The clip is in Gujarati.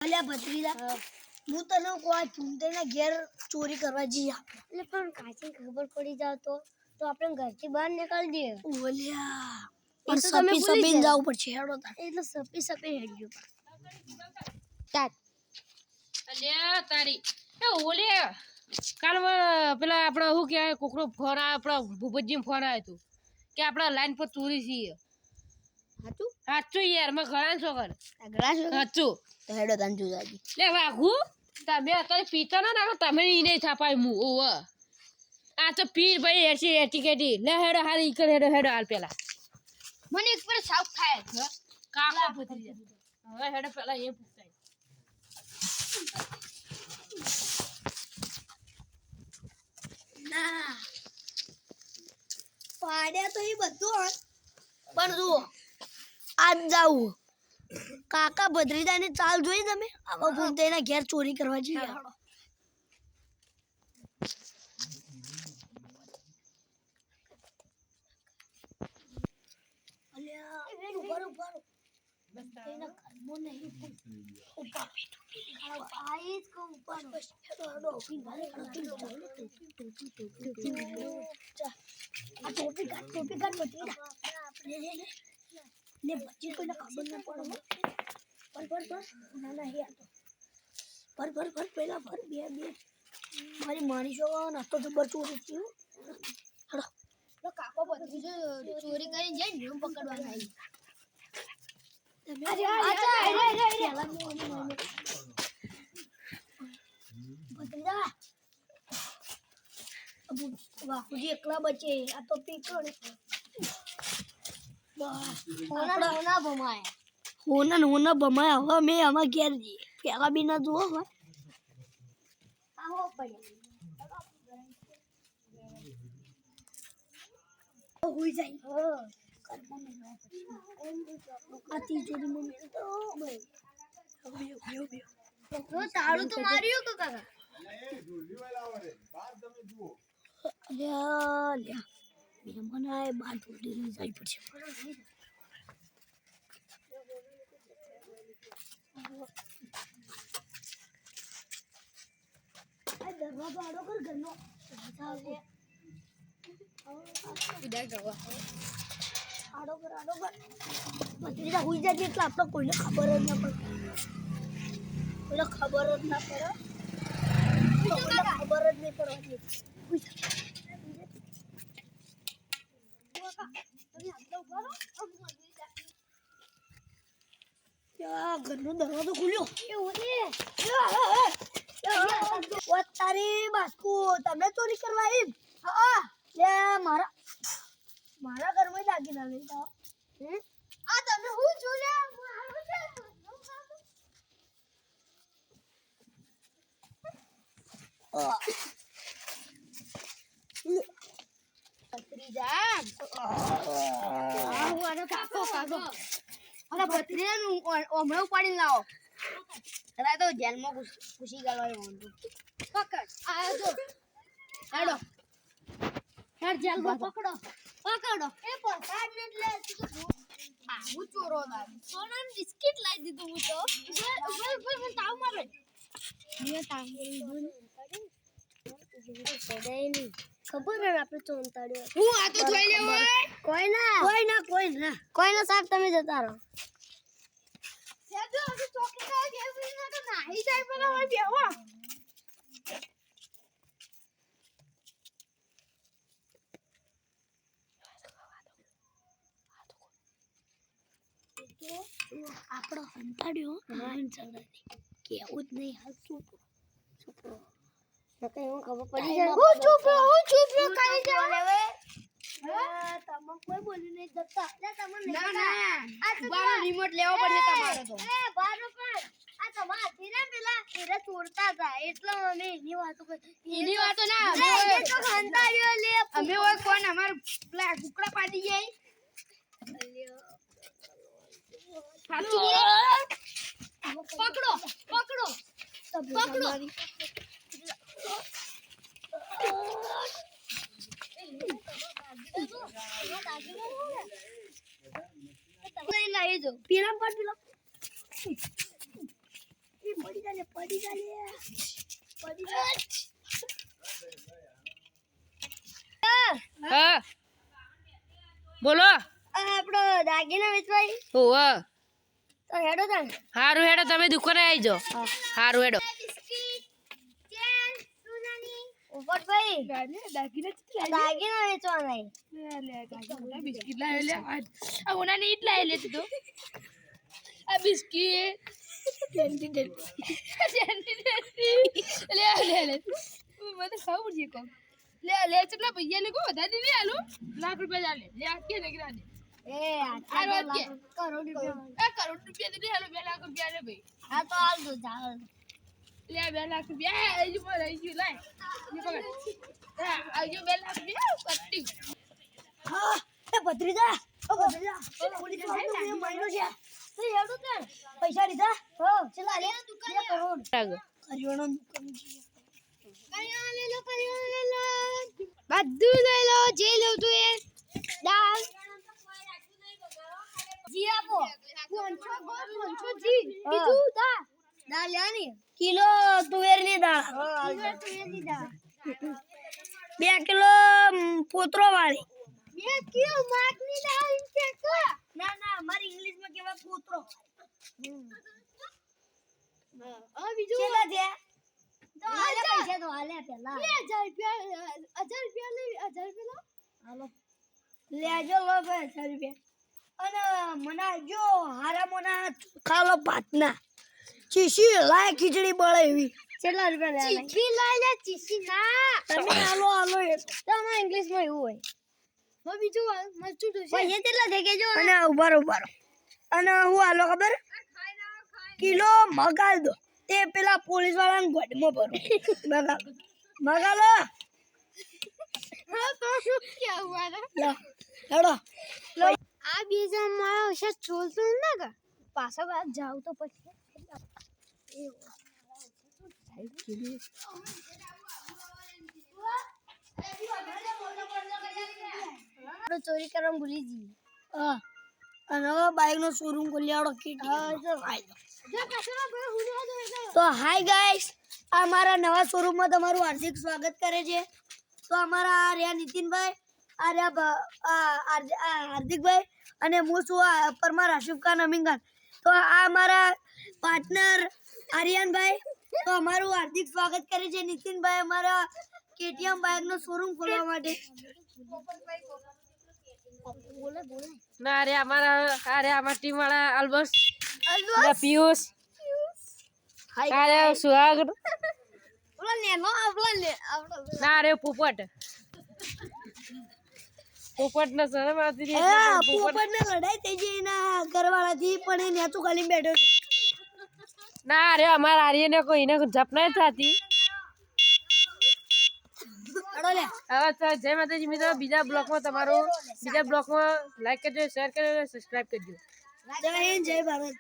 અલ્યા ભત્રીજા હું તને કોઈ ચૂંટેના ઘેર ચોરી કરવા જઈએ એટલે પણ કાચી ખબર પડી જાવ તો આપણે ઘરથી બહાર નીકળી દઈએ. ઓલ્યા પણ સપી સપીને જવું પડશે હેડો એટલે સપી હેડ્યો સ્ટાર્ટ. અલ્યા તારી એ ઓલે કાલ પેલા આપણે શું કહેવાય કોકરો ફોન આવ્યો આપણા ભૂપતજી ફોન આવ્યો હતો કે આપણા લાઈન પર ચોરી છીએ. સાચું સાચું યાર મેં ઘણા છોકર ગ્લાસ સાચું તો હેડો તને જોજાજી લે વાઘુ તમે અત્યારે પીતા ના નાખો તમે ઈ નહીં થાપાય હું ઓવ આ તો પીર ભાઈ એસી એટીકેટી લે હેડો હાલ ઈકડ હેડો હેડો હાલ પેલા મને એક પર સાફ થાય કાકો પથરી હવે હેડો પેલા એ પૂછાય ના પાડ્યા તો એ બધું પણ જુઓ આજ જાવું કાકા ભત્રીજાની ચાલ જોઈ તમે આવા ભૂમતેના ઘેર ચોરી કરવા જઈએ હાડો અલ્યા ઉપર ઉપર એના કર્મો નહીં ઉપર આઈ કો ઉપર હેડો હેડો આ ટોપી કાઢ ભત્રીજા ને બચ્ચી કોઈને ખબર ના પડે પર ના ના હે પર પેલા પર બે મારી માણીશો નાસ્તો જબર ચોરી થયું હડો તો કાકો ભત્રીજો ચોરી કરીને જાય ને પકડવા થાય. ભત્રીજા બાપુજી એકલા બચે આ તો પીકડે હોના ભમાય હોના ભમાય હવે મેં આમાં ઘેર જઈએ પેલા બી ના જુઓ હવે આવો પડે હોઈ જાય આ તિજોરી માં મેં તો તો તાળું તો માર્યું કે કાકા અલ્યા મહેમાન આય બાર ઢોલી લઈ જાય પડશે આ દરવાજો આડો કર ઘરનો આડો કર ભત્રીજા હોઈ જાય એટલે આપણે કોઈને ખબર જ ના પડે કોઈને ખબર જ ના પડે ખબર જ નહીં પડવાની ઘરનો દરવાજો ખુલ્યો તારી બાસ્કુ તમે ચોરી કરવા આવી મારા ઘરમાં દાગીના લઈ જાઓ આ તમે હું જોયા ભત્રીજા હું આનો કાકો અરે ભત્રીજાનું હમણાં ઉપાડીને લાવો અરે તો જેલમાં ઘૂસી ગયો પકડ આયો જો હેડો હેડ જેલમાં પકડો એ પકડ ને એટલે હું ચોરો લાવી સોનાનું બિસ્કિટ લાવી દીધું હું તો ઉભર તાવ મારે મેં તાવ લીધું ખબર ને આપણે ચોંતાડ્યો હું આ તો જોઈ લેવો કોઈ ના સાહેબ તમે જતા રહો સેજો હજુ ચોકી ના ગેવી ના તો નાહી જાય પેલા હોય બેહો આપણો હંતાડ્યો કેવું જ નહીં હાલ છોકરો નકે હું ખબર પડી જાય હું ચૂપ કરી જાવ લેવે તમે કોઈ બોલી નહીં જતા ના આ બારો રિમોટ લેવો પડશે તમારો તો બારો પણ આ તમાર ધીરે પેલા એરા ચોરતા હતા એટલે અમે એની વાતો ના અમે તો હંતાડ્યો લે અમે ઓય કોણ અમાર પેલા કુકડા પાડી જાય પકડો પેલા પર પેલા લે પડી જા લે પડી જા હા બોલો આપણો દાગીના વેચવાય ઓવા તો હેડો તાન હારું હેડો તમે દુકાને આવી જાઓ હારું હેડો ઉપરભાઈ દાગીના વેચવાના બિસ્કિટ લાવી લે આ ઓનાને ઈટ લાવી લેતી તો આ બિસ્કિટ ટેન્ટી લે મને ખાવું પડશે કોમ લે કેટલા પૈસા લે કો વધારે લે આલો લાખ રૂપિયા લે લે આ કે નગરા દે એ આ રોજ કે કરોડ રૂપિયા આ કરોડ રૂપિયા દે હાલો 2 લાખ રૂપિયા લે ભાઈ આ તો હાલ દો ચાલ લે 2 લાખ રૂપિયા આજો પર આજો લાય ની પકડ હા આજો 2 લાખ રૂપિયા કટ્ટી હા એ ભત્રીજા પોલીસ વાળો મહિનો છે તો હેડો તાન પૈસા લીધા હો ચલા લે દુકાન કરોડ કરિયાણા દુકાન છે કરિયાણા લે લો બધું લઈ લો જે લેવું તું એ દાલ જી આપો કોણછો જી બીજું દાલ યાની કિલો તુવેરની દાળ તુવેરની દાળ 2 કિલો પોતરો વાળી 2 કિલો માગની દાળ ઇન્ફેક્ટ ના ના મારી ઇંગ્લિશમાં કહેવાય પોતરો આ બીજું કેટલા છે તો આલે પૈસા તો આલે પેલા 1000 રૂપિયા લે 1000 રૂપિયા હાલો લેજો લો 1000 રૂપિયા અને મને જો હારા મોના ખાલો ભાતના ચીસી લાય ખીચડી બળે એવી કેટલા રૂપિયા લે ચીચી લઈ લે ચીચી ના તમે હાલો હાલો તમારા ઇંગ્લિશમાં એવું હોય હો બીજું મરચું તો છે પૈસા કેટલા થઈ ગયા જો અને ઉભારો અને હું હાલો ખબર કિલો મગાલ દો તે પેલા પોલીસ વાળાને ગોડમાં ભરો મગાલો હા તો શું કે હુઆ લો હેડો આ બીજા મારા હશે ચોલતો ના કા પાછા બાદ જાવ તો પછી ચોરી કરવા ભૂલી જઈએ હા અને હવે બાઈક નો શોરૂમ ખોલી આવડો તો હાય ગાઈસ આ મારા નવા શોરૂમમાં તમારું હાર્દિક સ્વાગત કરે છે તો અમારા આ રહ્યા નીતિનભાઈ આ રહ્યા હાર્દિકભાઈ અને હું છું પરમાર આશિફ ખાન અમીન ખાન તો આ મારા પાર્ટનર આર્યનભાઈ તો અમારું હાર્દિક સ્વાગત કરે છે નીતિનભાઈ અમારા કેટીએમ બાઇકનો શોરૂમ ખોલવા માટે ના રે અમારા ટીમ વાળા અલ્બસ પિયુષ અરે સુહાગ ના રે પોપટ ને શરમ આવતી હતી એટલે પોપટ ને લડાઈ થઈ ગઈ એના ઘરવાળાથી પણ એ નેચું ખાલી બેઠો છે. ના રે અમારા આર્યને કોઈ એને જપ નહીં થતી હવે તો જય માતાજી મિત્રો બીજા બ્લોગમાં લાઈક કરજો શેર કરજો સબસ્ક્રાઇબ કરજો જય હિન્દ જય ભારત